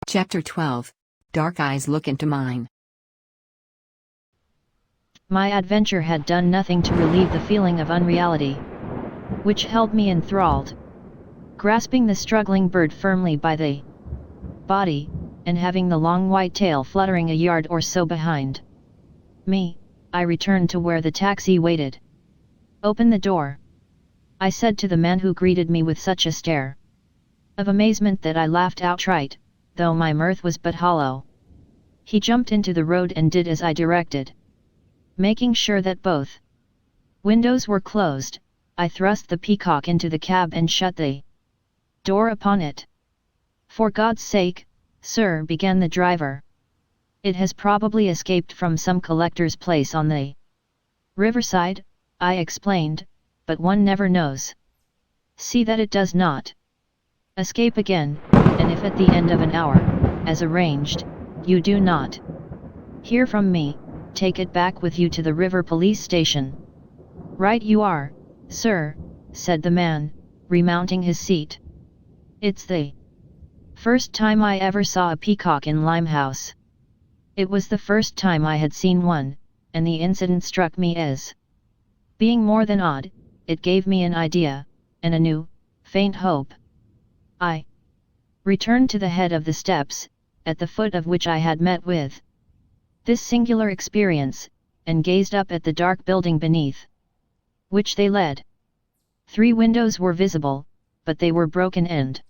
Chapter 12. Dark Eyes Look Into Mine. My adventure had done nothing to relieve the feeling of unreality, which held me enthralled. Grasping the struggling bird firmly by the body, and having the long white tail fluttering a yard or so behind me, I returned to where the taxi waited. "Open the door," I said to the man who greeted me with such a stare of amazement that I laughed outright, though my mirth was but hollow. He jumped into the road and did as I directed. Making sure that both windows were closed, I thrust the Peacock into the cab and shut the door upon it. "For God's sake, sir," began the driver. "It has probably escaped from some collector's place on the riverside," I explained, "but one never knows. See that it does not escape again, and if at the end of an hour, as arranged, you do not hear from me, take it back with you to the river police station." "Right you are, sir," said the man, remounting his seat. "It's the first time I ever saw a peacock in Limehouse." It was the first time I had seen one, and the incident struck me as being more than odd. It gave me an idea, and a new, faint hope. I returned to the head of the steps, at the foot of which I had met with this singular experience, and gazed up at the dark building beneath which they led. 3 windows were visible, but they were broken and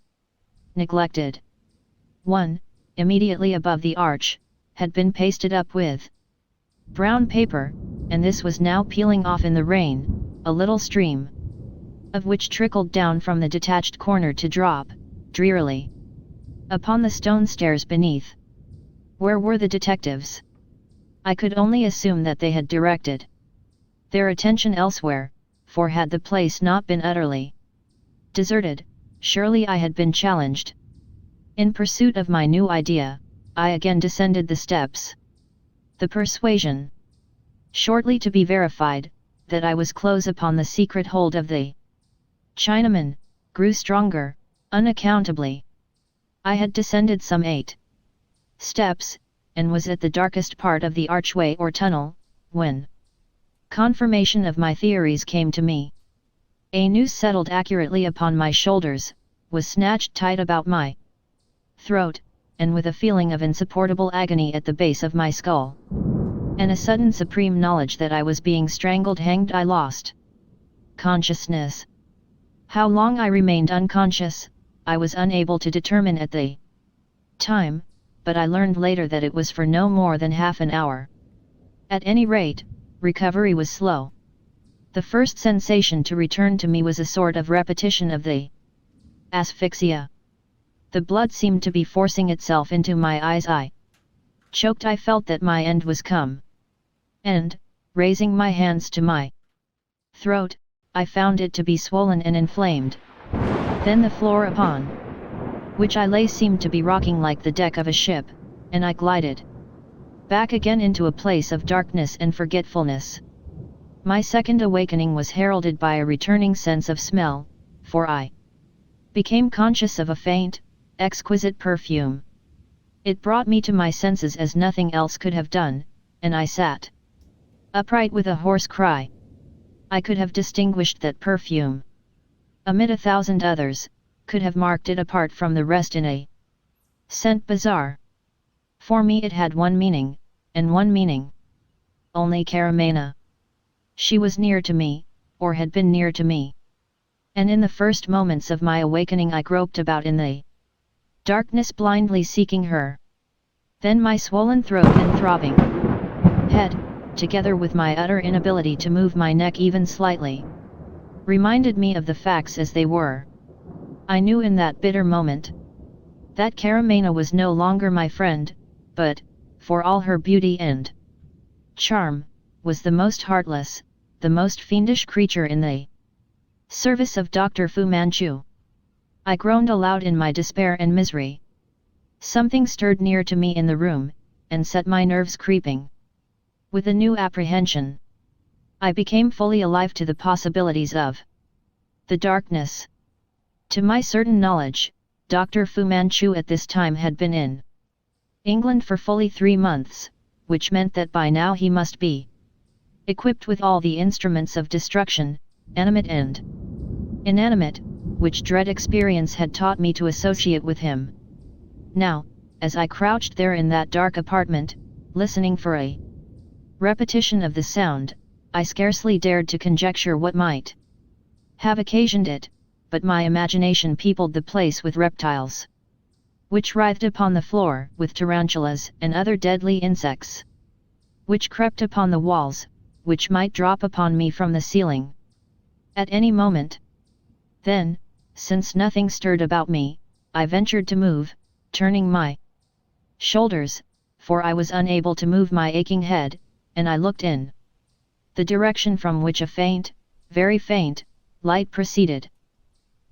neglected. One, immediately above the arch, had been pasted up with brown paper, and this was now peeling off in the rain, a little stream of which trickled down from the detached corner to drop, drearily, upon the stone stairs beneath. Where were the detectives? I could only assume that they had directed their attention elsewhere, for had the place not been utterly deserted, surely I had been challenged. In pursuit of my new idea, I again descended the steps. The persuasion, shortly to be verified, that I was close upon the secret hold of the Chinaman, grew stronger, unaccountably. I had descended some 8 steps, and was at the darkest part of the archway or tunnel, when confirmation of my theories came to me. A noose settled accurately upon my shoulders, was snatched tight about my throat, and with a feeling of insupportable agony at the base of my skull, and a sudden supreme knowledge that I was being strangled, hanged, I lost consciousness. How long I remained unconscious, I was unable to determine at the time, but I learned later that it was for no more than half an hour. At any rate, recovery was slow. The first sensation to return to me was a sort of repetition of the asphyxia. The blood seemed to be forcing itself into my eyes. I choked. I felt that my end was come. And, raising my hands to my throat, I found it to be swollen and inflamed. Then the floor upon which I lay seemed to be rocking like the deck of a ship, and I glided back again into a place of darkness and forgetfulness. My second awakening was heralded by a returning sense of smell, for I became conscious of a faint, exquisite perfume. It brought me to my senses as nothing else could have done, and I sat upright with a hoarse cry. I could have distinguished that perfume amid 1,000 others, could have marked it apart from the rest in a scent bazaar. For me it had one meaning, and one meaning only: Karamena. She was near to me, or had been near to me. And in the first moments of my awakening I groped about in the darkness, blindly seeking her. Then my swollen throat and throbbing head, together with my utter inability to move my neck even slightly, reminded me of the facts as they were. I knew in that bitter moment that Karamena was no longer my friend, but, for all her beauty and charm, was the most heartless, the most fiendish creature in the service of Dr. Fu Manchu. I groaned aloud in my despair and misery. Something stirred near to me in the room, and set my nerves creeping. With a new apprehension, I became fully alive to the possibilities of the darkness. To my certain knowledge, Dr. Fu Manchu at this time had been in England for fully 3 months, which meant that by now he must be equipped with all the instruments of destruction, animate and inanimate, which dread experience had taught me to associate with him. Now, as I crouched there in that dark apartment, listening for a repetition of the sound, I scarcely dared to conjecture what might have occasioned it, but my imagination peopled the place with reptiles, which writhed upon the floor, with tarantulas and other deadly insects, which crept upon the walls, which might drop upon me from the ceiling at any moment. Then, since nothing stirred about me, I ventured to move, turning my shoulders, for I was unable to move my aching head, and I looked in the direction from which a faint, very faint, light proceeded.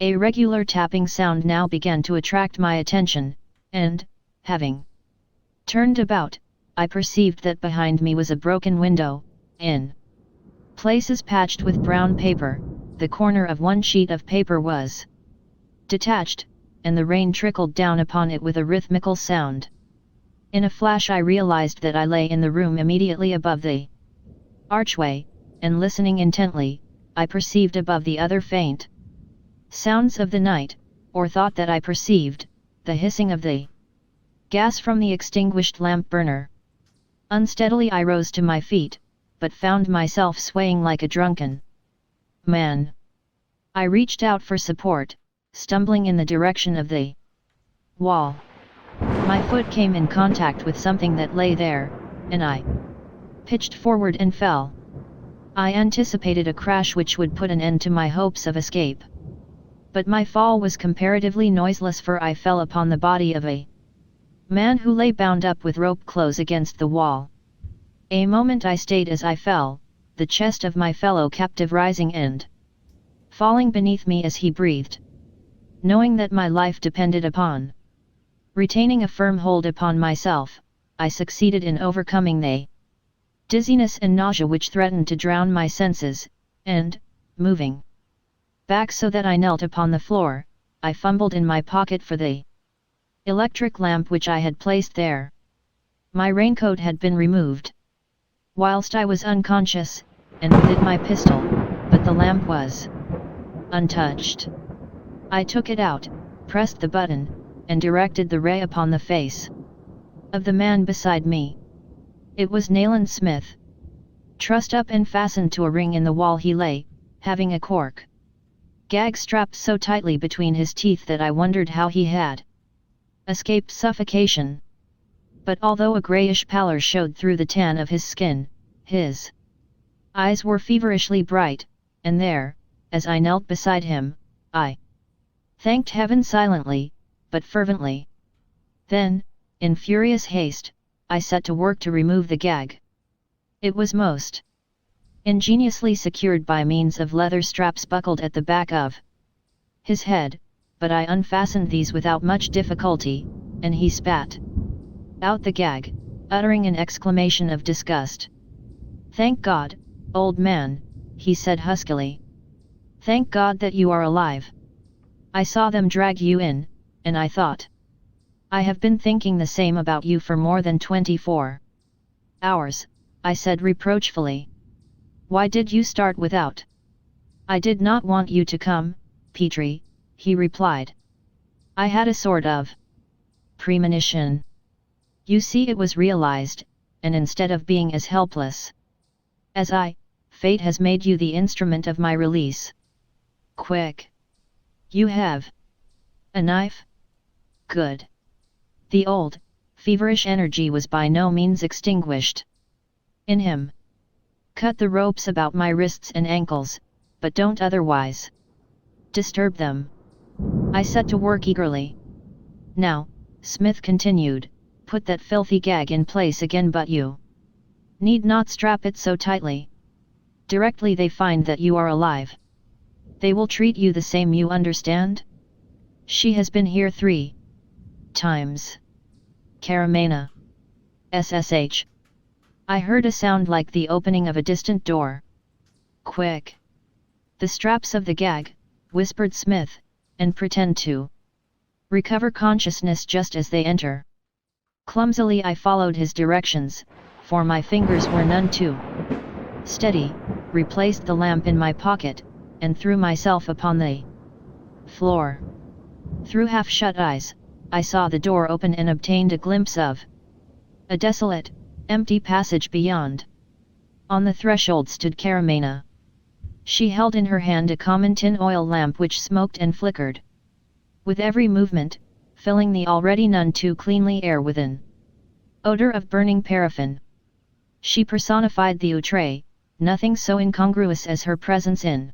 A regular tapping sound now began to attract my attention, and, having turned about, I perceived that behind me was a broken window, in places patched with brown paper. The corner of one sheet of paper was detached, and the rain trickled down upon it with a rhythmical sound. In a flash I realized that I lay in the room immediately above the archway, and listening intently, I perceived above the other faint sounds of the night, or thought that I perceived, the hissing of the gas from the extinguished lamp burner. Unsteadily I rose to my feet, but found myself swaying like a drunken man. I reached out for support, stumbling in the direction of the wall. My foot came in contact with something that lay there, and I pitched forward and fell. I anticipated a crash which would put an end to my hopes of escape. But my fall was comparatively noiseless, for I fell upon the body of a man who lay bound up with rope close against the wall. A moment I stayed as I fell, the chest of my fellow captive rising and falling beneath me as he breathed. Knowing that my life depended upon retaining a firm hold upon myself, I succeeded in overcoming the dizziness and nausea which threatened to drown my senses, and, moving back so that I knelt upon the floor, I fumbled in my pocket for the electric lamp which I had placed there. My raincoat had been removed whilst I was unconscious, and with it my pistol, but the lamp was untouched. I took it out, pressed the button, and directed the ray upon the face of the man beside me. It was Nayland Smith. Trussed up and fastened to a ring in the wall he lay, having a cork gag strapped so tightly between his teeth that I wondered how he had escaped suffocation. But although a greyish pallor showed through the tan of his skin, his eyes were feverishly bright, and there, as I knelt beside him, I thanked heaven silently, but fervently. Then, in furious haste, I set to work to remove the gag. It was most ingeniously secured by means of leather straps buckled at the back of his head, but I unfastened these without much difficulty, and he spat out the gag, uttering an exclamation of disgust. "Thank God, old man," he said huskily. "Thank God that you are alive. I saw them drag you in, and I thought, I have been thinking the same about you for more than 24 hours, I said reproachfully. "Why did you start without?" "I did not want you to come, Petrie," he replied. "I had a sort of premonition. You see, it was realized, and instead of being as helpless as I, fate has made you the instrument of my release. Quick! You have a knife? Good." The old, feverish energy was by no means extinguished in him. "Cut the ropes about my wrists and ankles, but don't otherwise disturb them." I set to work eagerly. "Now," Smith continued, "put that filthy gag in place again, but you need not strap it so tightly. Directly they find that you are alive, they will treat you the same, you understand? She has been here 3 times. Karamena. SSH. I heard a sound like the opening of a distant door. Quick! The straps of the gag," whispered Smith, "and pretend to recover consciousness just as they enter." Clumsily I followed his directions, for my fingers were none too steady, replaced the lamp in my pocket, and threw myself upon the floor. Through half-shut eyes, I saw the door open and obtained a glimpse of a desolate, empty passage beyond. On the threshold stood Karamena. She held in her hand a common tin oil lamp which smoked and flickered. With every movement, filling the already none too cleanly air within. Odor of burning paraffin. She personified the outre, nothing so incongruous as her presence in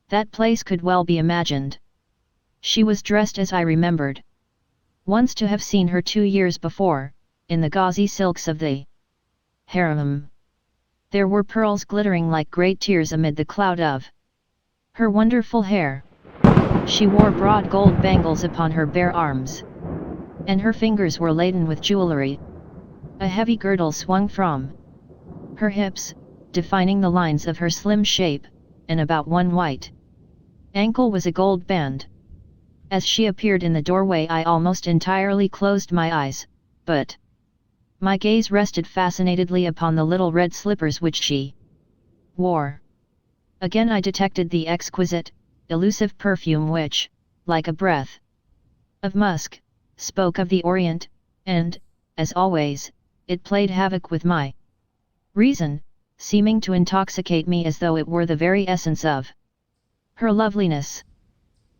that place could well be imagined. She was dressed as I remembered once to have seen her 2 years before, in the gauzy silks of the harem. There were pearls glittering like great tears amid the cloud of her wonderful hair. She wore broad gold bangles upon her bare arms, and her fingers were laden with jewelry. A heavy girdle swung from her hips, defining the lines of her slim shape, and about one white ankle was a gold band. As she appeared in the doorway I almost entirely closed my eyes, but my gaze rested fascinatedly upon the little red slippers which she wore. Again I detected the exquisite, elusive perfume which, like a breath of musk, spoke of the Orient, and, as always, it played havoc with my reason, seeming to intoxicate me as though it were the very essence of her loveliness.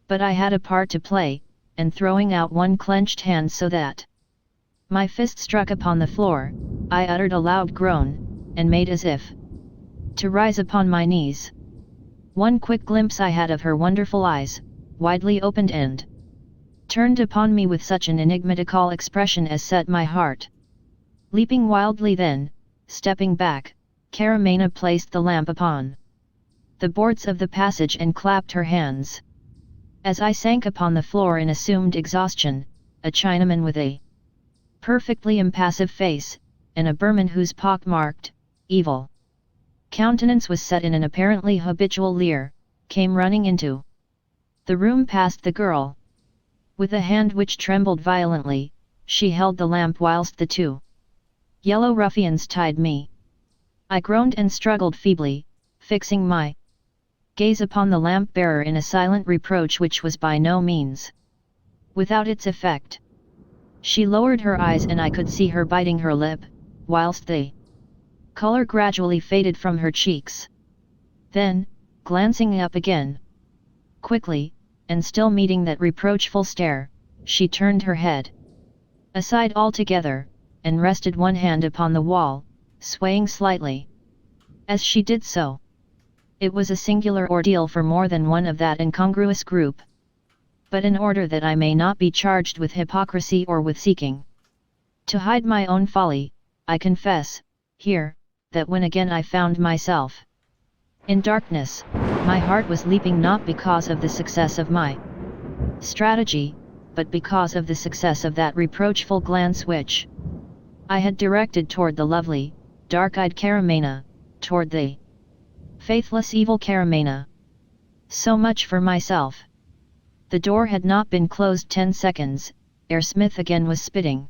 But I had a part to play, and throwing out one clenched hand so that my fist struck upon the floor, I uttered a loud groan, and made as if to rise upon my knees. One quick glimpse I had of her wonderful eyes, widely opened and turned upon me with such an enigmatical expression as set my heart leaping wildly. Then, stepping back, Karamena placed the lamp upon the boards of the passage and clapped her hands. As I sank upon the floor in assumed exhaustion, a Chinaman with a perfectly impassive face, and a Burman whose pock-marked, evil countenance was set in an apparently habitual leer, came running into the room past the girl. With a hand which trembled violently, she held the lamp whilst the 2 yellow ruffians tied me. I groaned and struggled feebly, fixing my gaze upon the lamp-bearer in a silent reproach which was by no means without its effect. She lowered her eyes and I could see her biting her lip, whilst the color gradually faded from her cheeks. Then, glancing up again quickly, and still meeting that reproachful stare, she turned her head aside altogether, and rested one hand upon the wall, swaying slightly. As she did so, it was a singular ordeal for more than one of that incongruous group. But in order that I may not be charged with hypocrisy or with seeking to hide my own folly, I confess, here, that when again I found myself in darkness, my heart was leaping not because of the success of my strategy, but because of the success of that reproachful glance which I had directed toward the lovely, dark-eyed Karamena, toward the faithless evil Karamena. So much for myself. The door had not been closed 10 seconds, ere Smith again was spitting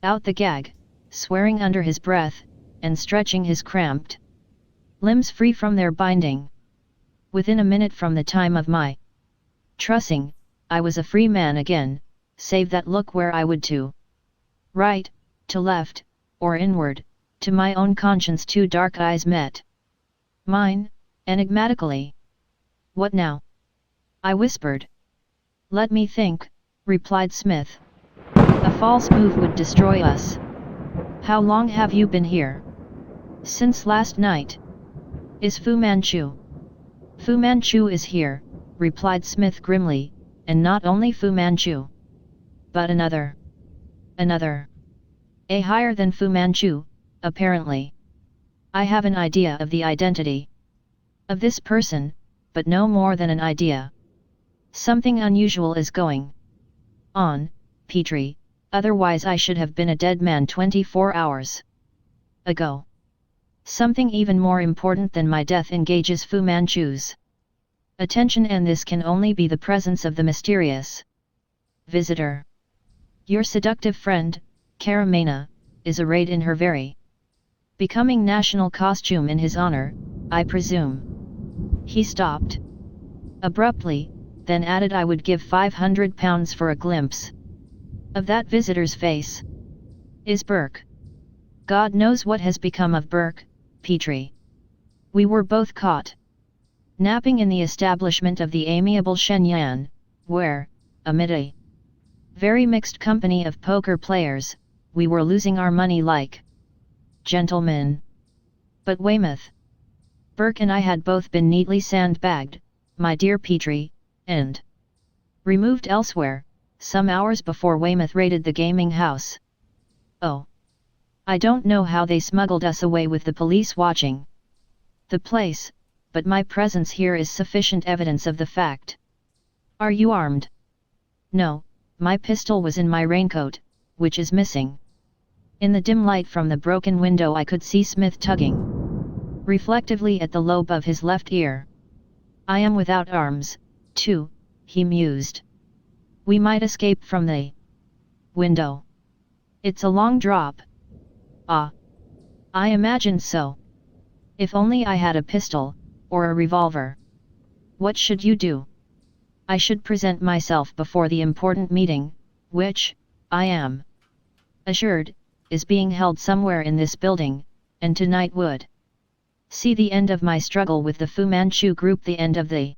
out the gag, swearing under his breath, and stretching his cramped limbs free from their binding. Within a minute from the time of my trussing, I was a free man again, save that look where I would to right, to left, or inward, to my own conscience 2 dark eyes met mine, enigmatically. "What now?" I whispered. "Let me think," replied Smith. "A false move would destroy us. How long have you been here?" "Since last night." "Is Fu Manchu?" "Fu Manchu is here," replied Smith grimly, "and not only Fu Manchu, but another. Another. A higher than Fu Manchu, apparently. I have an idea of the identity of this person, but no more than an idea. Something unusual is going on, Petrie, otherwise I should have been a dead man 24 hours ago. Something even more important than my death engages Fu Manchu's attention, and this can only be the presence of the mysterious visitor. Your seductive friend, Karamena, is arrayed in her very becoming national costume in his honor, I presume. He stopped abruptly, then added I would give £500 for a glimpse of that visitor's face. Is Burke? God knows what has become of Burke, Petrie. We were both caught napping in the establishment of the amiable Shen Yan, where, amid a very mixed company of poker players, we were losing our money like gentlemen. But Weymouth, Burke and I had both been neatly sandbagged, my dear Petrie, and removed elsewhere, some hours before Weymouth raided the gaming house. Oh! I don't know how they smuggled us away with the police watching the place, but my presence here is sufficient evidence of the fact. Are you armed? No, my pistol was in my raincoat, which is missing. In the dim light from the broken window I could see Smith tugging reflectively at the lobe of his left ear. I am without arms, too, he mused. We might escape from the window. It's a long drop. Ah! I imagined so. If only I had a pistol, or a revolver. What should you do? I should present myself before the important meeting, which, I am assured, is being held somewhere in this building, and tonight would see the end of my struggle with the Fu Manchu group, the end of the